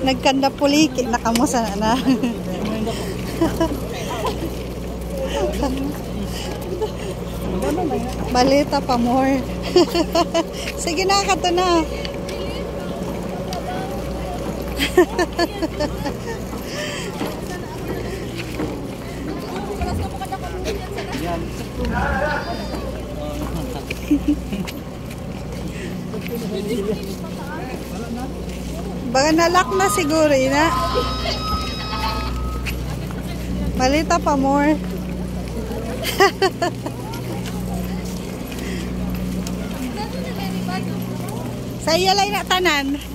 Nagkanda puliki na kamusa na. Balita pa more. Sige na, kato na. Baka nalak na siguro ina. Balita pa more. Sa iya lang na tanan.